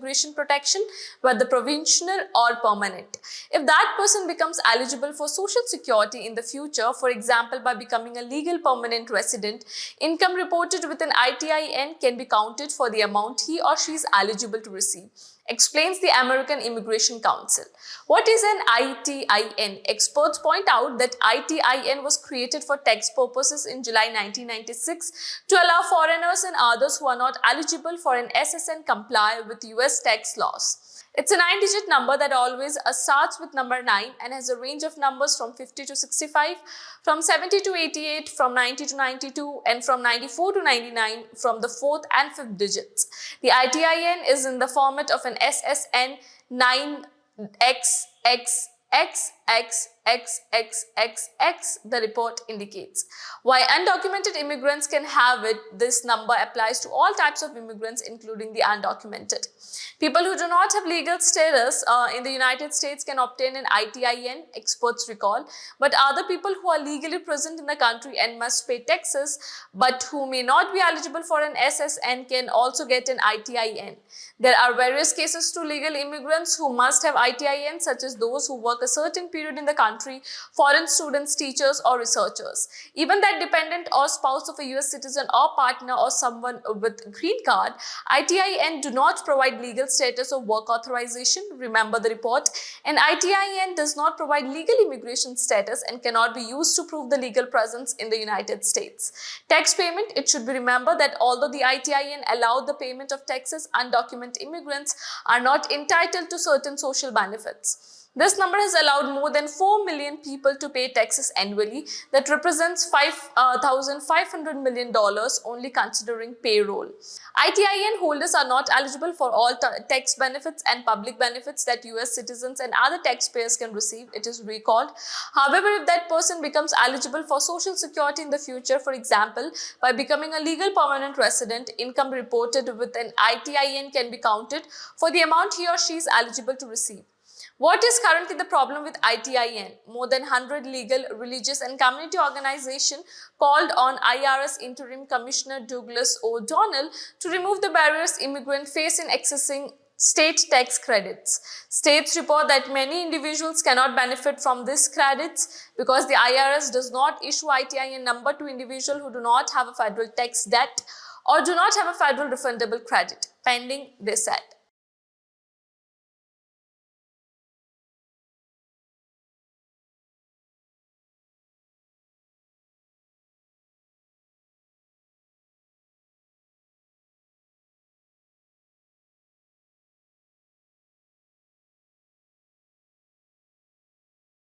immigration protection, whether provisional or permanent. If that person becomes eligible for social security in the future, for example by becoming a legal permanent resident, income reported with an ITIN can be counted for the amount he or she is eligible to receive, explains the American Immigration Council. What is an ITIN? Experts point out that ITIN was created for tax purposes in July 1996 to allow foreigners and others who are not eligible for an SSN comply with US tax laws. It's a 9-digit number that always starts with number 9 and has a range of numbers from 50 to 65, from 70 to 88, from 90 to 92, and from 94 to 99 from the 4th and 5th digits. The ITIN is in the format of an SSN 9XXXXXXXX, the report indicates. While undocumented immigrants can have it, this number applies to all types of immigrants, including the undocumented. People who do not have legal status in the United States can obtain an ITIN, experts recall, but other people who are legally present in the country and must pay taxes, but who may not be eligible for an SSN, can also get an ITIN. There are various cases to legal immigrants who must have ITIN, such as those who work a certain period in the country, foreign students, teachers, or researchers. Even that dependent or spouse of a US citizen or partner or someone with green card, ITIN do not provide legal status or work authorization. Remember the report. An ITIN does not provide legal immigration status and cannot be used to prove the legal presence in the United States. Tax payment. It should be remembered that although the ITIN allowed the payment of taxes, undocumented immigrants are not entitled to certain social benefits. This number has allowed more than 4 million people to pay taxes annually. That represents $5,500 million only considering payroll. ITIN holders are not eligible for all tax benefits and public benefits that US citizens and other taxpayers can receive, it is recalled. However, if that person becomes eligible for Social Security in the future, for example, by becoming a legal permanent resident, income reported with an ITIN can be counted for the amount he or she is eligible to receive. What is currently the problem with ITIN? More than 100 legal, religious and community organizations called on IRS Interim Commissioner Douglas O'Donnell to remove the barriers immigrants face in accessing state tax credits. States report that many individuals cannot benefit from these credits because the IRS does not issue ITIN number to individuals who do not have a federal tax debt or do not have a federal refundable credit pending, they said.